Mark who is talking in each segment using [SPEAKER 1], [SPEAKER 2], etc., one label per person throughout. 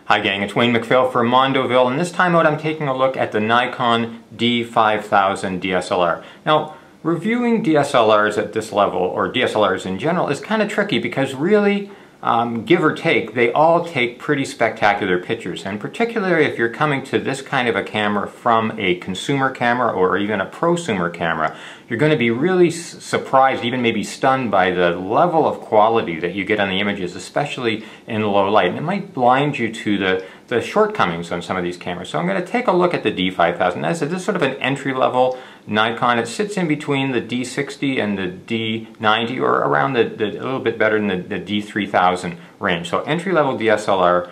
[SPEAKER 1] Hi gang, it's Wayne MacPhail for Mondoville, and this time out I'm taking a look at the Nikon D5000 DSLR. Now, reviewing DSLRs at this level, or DSLRs in general, is kind of tricky because really, give or take, they all take pretty spectacular pictures, and particularly if you're coming to this kind of a camera from a consumer camera or even a prosumer camera, you're going to be really surprised, even maybe stunned by the level of quality that you get on the images, especially in low light. And it might blind you to the shortcomings on some of these cameras. So I'm going to take a look at the D5000. As I said, this is sort of an entry-level Nikon. It sits in between the D60 and the D90, or around a little bit better than the D3000 range. So entry-level DSLR,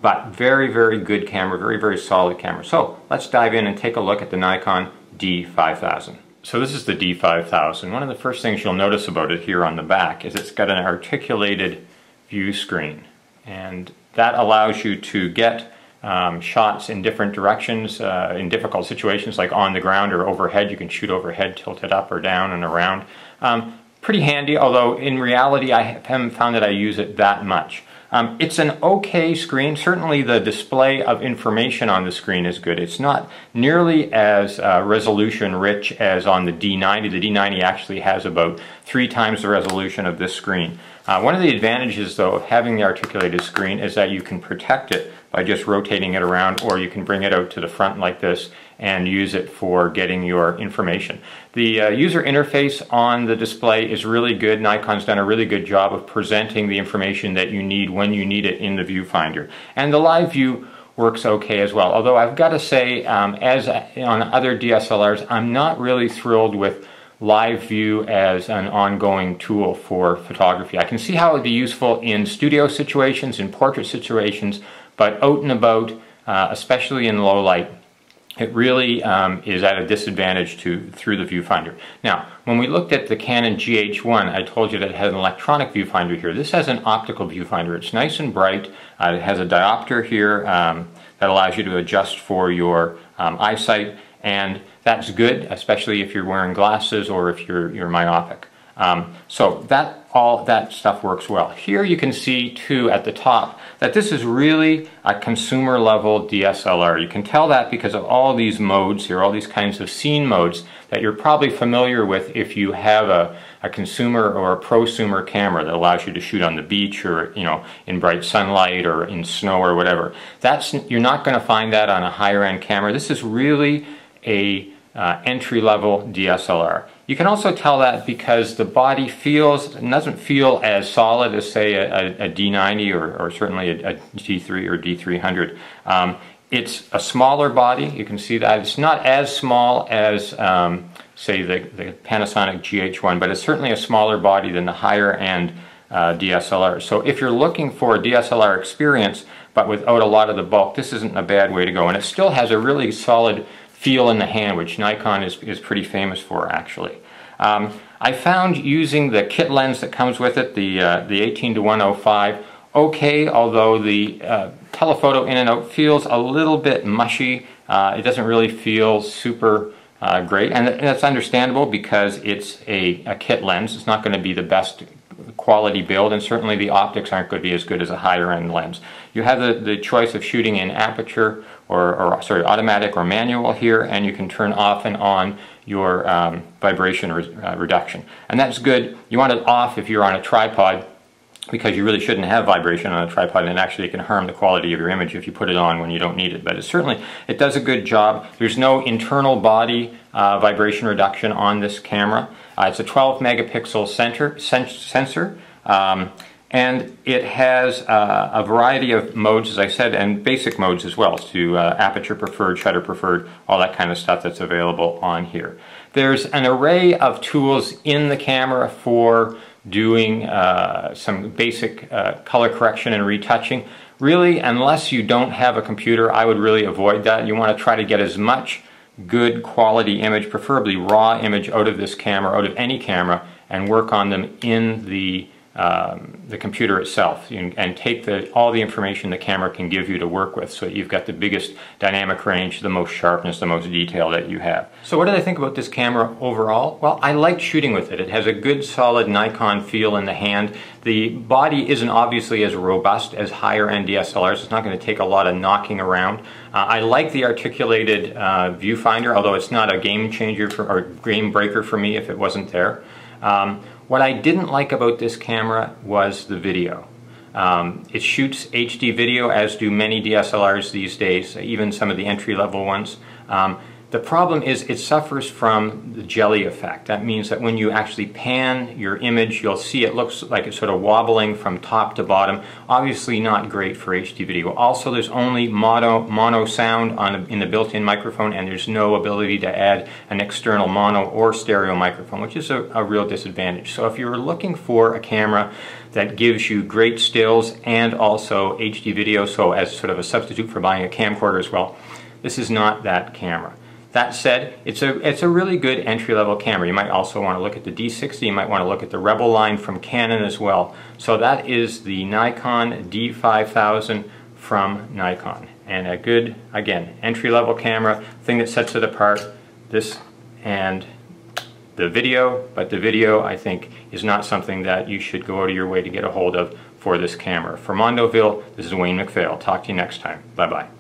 [SPEAKER 1] but very, very good camera, very, very solid camera. So let's dive in and take a look at the Nikon D5000. So this is the D5000. One of the first things you'll notice about it here on the back is it's got an articulated view screen, and that allows you to get shots in different directions in difficult situations like on the ground or overhead. You can shoot overhead, tilted up or down and around. Pretty handy, although in reality I haven't found that I use it that much. It's an okay screen. Certainly the display of information on the screen is good. It's not nearly as resolution rich as on the D90. The D90 actually has about 3 times the resolution of this screen. One of the advantages though of having the articulated screen is that you can protect it by just rotating it around, or you can bring it out to the front like this and use it for getting your information. The user interface on the display is really good. Nikon's done a really good job of presenting the information that you need when you need it in the viewfinder. And the live view works okay as well. Although I've got to say, as on other DSLRs, I'm not really thrilled with live view as an ongoing tool for photography. I can see how it would be useful in studio situations, in portrait situations, but out and about, especially in low light, it really is at a disadvantage through the viewfinder. Now, when we looked at the Canon GH1, I told you that it had an electronic viewfinder here. This has an optical viewfinder. It's nice and bright. It has a diopter here that allows you to adjust for your eyesight, and that's good, especially if you're wearing glasses or if you're myopic. So all that stuff works well. Here you can see too at the top that this is really a consumer level DSLR. You can tell that because of all these modes here, all these kinds of scene modes that you're probably familiar with if you have a consumer or a prosumer camera that allows you to shoot on the beach, or in bright sunlight or in snow or whatever. You're not going to find that on a higher end camera. This is really a entry-level DSLR. You can also tell that because the body doesn't feel as solid as, say, a D90 or certainly a D3 or D300. It's a smaller body. You can see that. It's not as small as, say, the Panasonic GH1, but it's certainly a smaller body than the higher-end DSLR. So if you're looking for a DSLR experience, but without a lot of the bulk, this isn't a bad way to go. And it still has a really solid feel in the hand, which Nikon is pretty famous for, actually. I found using the kit lens that comes with it, the 18-105, okay, although the telephoto in and out feels a little bit mushy. It doesn't really feel super great, and that's understandable because it's a kit lens. It's not going to be the best quality build, and certainly the optics aren't going to be as good as a higher end lens. You have the choice of shooting in aperture or automatic or manual here, and you can turn off and on your vibration reduction. And that's good. You want it off if you're on a tripod, because you really shouldn't have vibration on a tripod, and actually it can harm the quality of your image if you put it on when you don't need it. But it does a good job. There's no internal body vibration reduction on this camera. It's a 12 megapixel sensor, and it has a variety of modes, as I said, and basic modes as well, to aperture preferred, shutter preferred, all that kind of stuff that's available on here. There's an array of tools in the camera for doing some basic color correction and retouching. Really, unless you don't have a computer, I would really avoid that. You want to try to get as much good quality image, preferably raw image, out of this camera, out of any camera, and work on them in the the computer itself, and take all the information the camera can give you to work with, so that you've got the biggest dynamic range, the most sharpness, the most detail that you have. So what did I think about this camera overall? Well, I liked shooting with it. It has a good solid Nikon feel in the hand. The body isn't obviously as robust as higher end DSLRs. It's not going to take a lot of knocking around. I like the articulated viewfinder, although it's not a game changer or game breaker for me if it wasn't there. What I didn't like about this camera was the video. It shoots HD video, as do many DSLRs these days, even some of the entry-level ones. The problem is it suffers from the jelly effect. That means that when you actually pan your image, you'll see it looks like it's sort of wobbling from top to bottom. Obviously not great for HD video. Also, there's only mono sound in the built-in microphone, and there's no ability to add an external mono or stereo microphone, which is a real disadvantage. So if you're looking for a camera that gives you great stills and also HD video, so as sort of a substitute for buying a camcorder as well, this is not that camera. That said, it's a really good entry-level camera. You might also want to look at the D60, you might want to look at the Rebel line from Canon as well. So that is the Nikon D5000 from Nikon. And a good, again, entry-level camera. Thing that sets it apart, this and the video, but the video, I think, is not something that you should go out of your way to get a hold of for this camera. For Mondoville, this is Wayne MacPhail. Talk to you next time. Bye-bye.